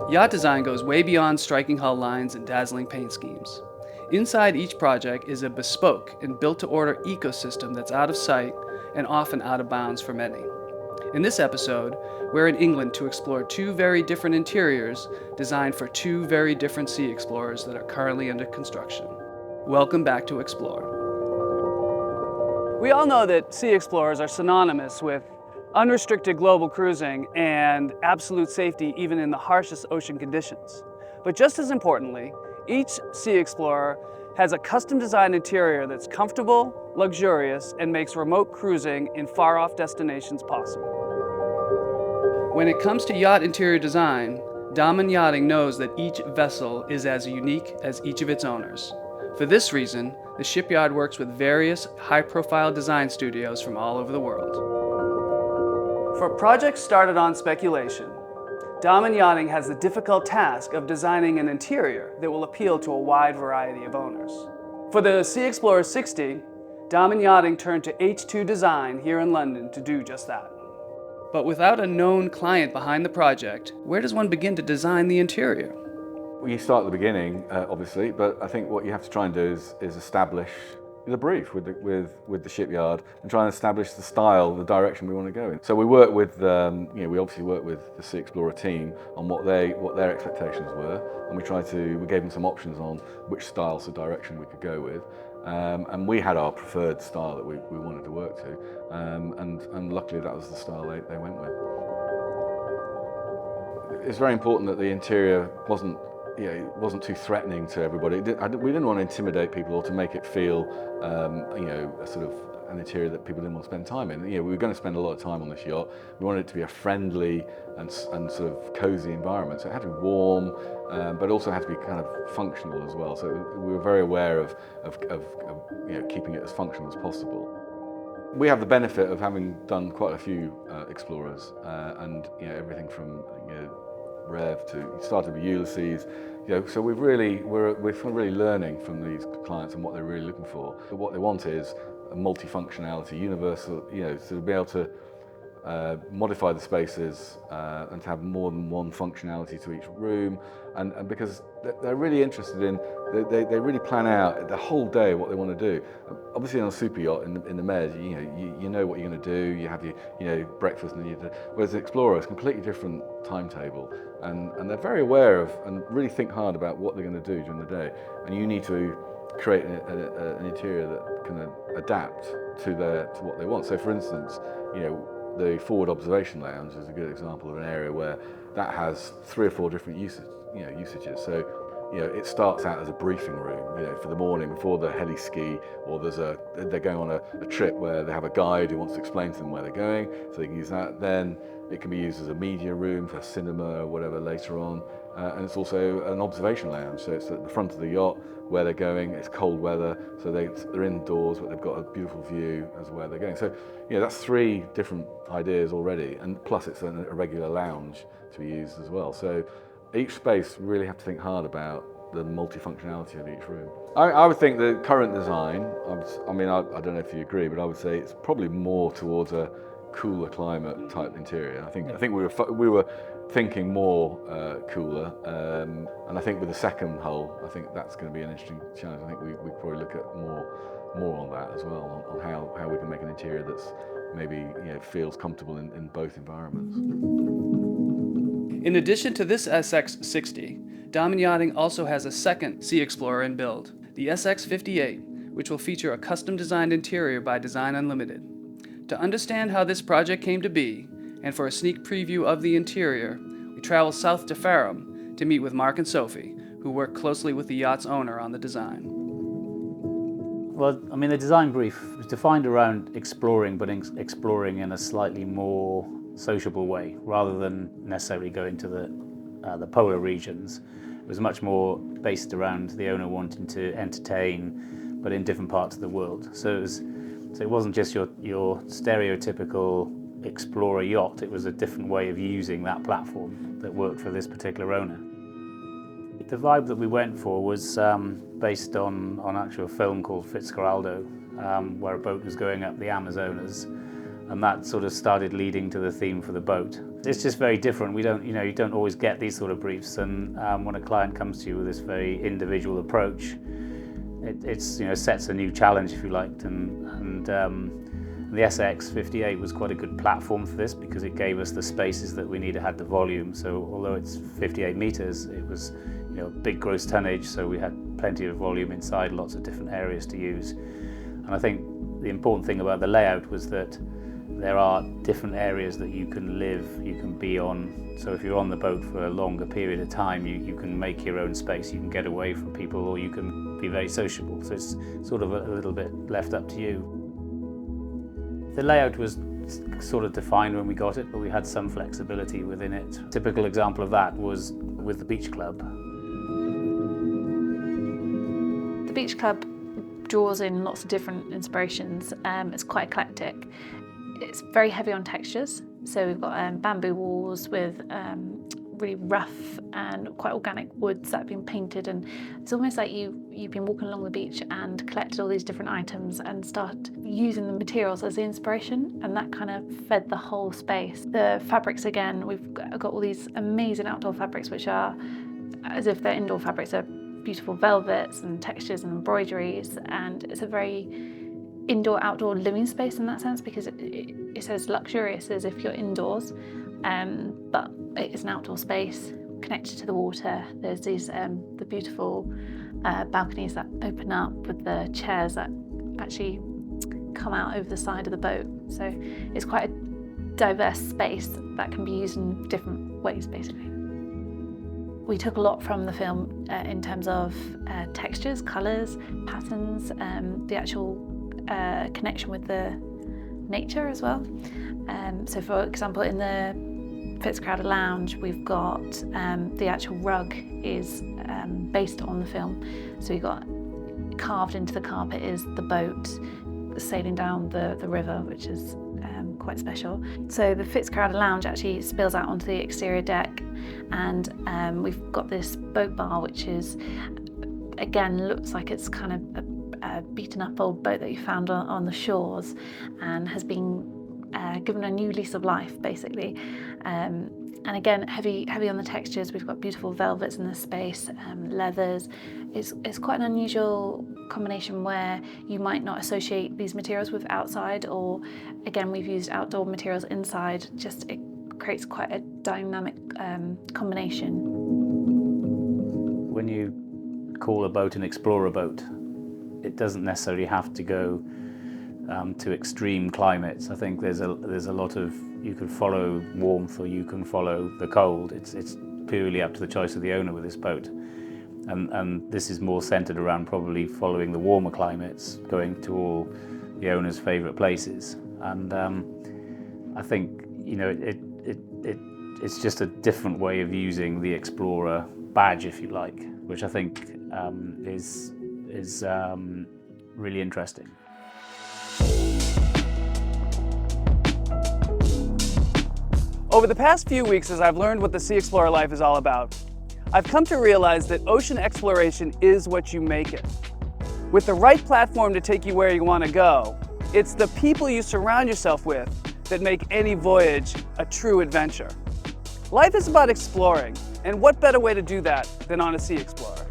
Yacht design goes way beyond striking hull lines and dazzling paint schemes. Inside each project is a bespoke and built-to-order ecosystem that's out of sight and often out of bounds for many. In this episode, we're in England to explore two very different interiors designed for two very different SeaXplorers that are currently under construction. Welcome back to Explore. We all know that SeaXplorers are synonymous with unrestricted global cruising and absolute safety even in the harshest ocean conditions. But just as importantly, each SeaXplorer has a custom-designed interior that's comfortable, luxurious, and makes remote cruising in far-off destinations possible. When it comes to yacht interior design, Damen Yachting knows that each vessel is as unique as each of its owners. For this reason, the shipyard works with various high-profile design studios from all over the world. For projects started on speculation, Damen Yachting has the difficult task of designing an interior that will appeal to a wide variety of owners. For the SeaXplorer 60, Damen Yachting turned to H2 Design here in London to do just that. But without a known client behind the project, where does one begin to design the interior? Well, you start at the beginning, obviously, but I think what you have to try and do is establish the brief with the shipyard and try and establish the style, the direction we want to go in. So we work with, we obviously work with the SeaXplorer team on what their expectations were, and we gave them some options on which styles of direction we could go with, and we had our preferred style that we wanted to work to, and luckily that was the style they went with. It's very important that the interior wasn't too threatening to everybody. We didn't want to intimidate people or to make it feel, a sort of an interior that people didn't want to spend time in. We were going to spend a lot of time on this yacht. We wanted it to be a friendly and sort of cozy environment. So it had to be warm, but also had to be kind of functional as well. So we were very aware of keeping it as functional as possible. We have the benefit of having done quite a few Explorers, and everything from Rev to started with Ulysses, so we're really learning from these clients and what they're really looking for. What they want is a multifunctionality, universal, to be able to modify the spaces and to have more than one functionality to each room, and because they're really interested in, they really plan out the whole day what they want to do. Obviously on a super yacht in the Med, you know what you're going to do. You have your breakfast, whereas the Explorer is a completely different timetable, and they're very aware of and really think hard about what they're going to do during the day. And you need to create an interior that can adapt to what they want. So, for instance, the forward observation lounge is a good example of an area where that has 3 or 4 different usages. So, it starts out as a briefing room, for the morning before the heli ski, or they're going on a trip where they have a guide who wants to explain to them where they're going, so they can use that. Then it can be used as a media room for cinema or whatever later on, and it's also an observation lounge. So it's at the front of the yacht where they're going. It's cold weather, so they're indoors, but they've got a beautiful view as where they're going. So that's 3 different ideas already, and plus it's a regular lounge to be used as well. So each space really have to think hard about the multifunctionality of each room. I would think the current design, I don't know if you agree, but I would say it's probably more towards a cooler climate type interior. I think we were thinking more cooler, and I think with the second hull, I think that's going to be an interesting challenge. I think we probably look at more on that as well, on how we can make an interior that's maybe feels comfortable in both environments. In addition to this SX60, Damen Yachting also has a second SeaXplorer in build, the SX58, which will feature a custom-designed interior by Design Unlimited. To understand how this project came to be, and for a sneak preview of the interior, we travel south to Fareham to meet with Mark and Sophie, who work closely with the yacht's owner on the design. Well, the design brief was defined around exploring, but exploring in a slightly more sociable way, rather than necessarily going to the polar regions. It was much more based around the owner wanting to entertain, but in different parts of the world. So it wasn't just your stereotypical Explorer yacht. It was a different way of using that platform that worked for this particular owner. The vibe that we went for was based on actual film called Fitzcarraldo, where a boat was going up the Amazonas, and that sort of started leading to the theme for the boat. It's just very different. We don't, you don't always get these sort of briefs, and when a client comes to you with this very individual approach, it's sets a new challenge, if you like, and the SX58 was quite a good platform for this because it gave us the spaces that we needed, had the volume. So although it's 58 meters, it was big gross tonnage, so we had plenty of volume inside, lots of different areas to use. And I think the important thing about the layout was that there are different areas that you can live, you can be on. So if you're on the boat for a longer period of time, you can make your own space, you can get away from people, or you can be very sociable. So it's sort of a little bit left up to you. The layout was sort of defined when we got it, but we had some flexibility within it. A typical example of that was with the Beach Club. The Beach Club draws in lots of different inspirations. It's quite eclectic. It's very heavy on textures. So we've got bamboo walls with really rough and quite organic woods that have been painted, and it's almost like you've been walking along the beach and collected all these different items and started using the materials as the inspiration, and that kind of fed the whole space. The fabrics, again, we've got all these amazing outdoor fabrics which are, as if they're indoor fabrics, are beautiful velvets and textures and embroideries, and it's a very indoor-outdoor living space in that sense, because it's as luxurious as if you're indoors, but it's an outdoor space connected to the water. There's these the beautiful balconies that open up with the chairs that actually come out over the side of the boat. So it's quite a diverse space that can be used in different ways, basically. We took a lot from the film in terms of textures, colours, patterns, the actual connection with the nature as well. So for example, in the Fitzcarraldo Lounge, we've got the actual rug is based on the film. So we've got carved into the carpet is the boat sailing down the river, which is quite special. So the Fitzcarraldo Lounge actually spills out onto the exterior deck, and we've got this boat bar, which is, again, looks like it's kind of a beaten up old boat that you found on the shores, and has been given a new lease of life, basically. And again, heavy on the textures. We've got beautiful velvets in this space, leathers. It's quite an unusual combination where you might not associate these materials with outside, or again, we've used outdoor materials inside. Just it creates quite a dynamic combination. When you call a boat an explorer boat, it doesn't necessarily have to go to extreme climates. I think there's a lot of, you can follow warmth or you can follow the cold. It's purely up to the choice of the owner with this boat. And this is more centered around probably following the warmer climates, going to all the owner's favorite places. And I think, it's just a different way of using the Explorer badge, if you like, which I think is really interesting. Over the past few weeks, as I've learned what the SeaXplorer life is all about, I've come to realize that ocean exploration is what you make it. With the right platform to take you where you want to go, it's the people you surround yourself with that make any voyage a true adventure. Life is about exploring, and what better way to do that than on a SeaXplorer?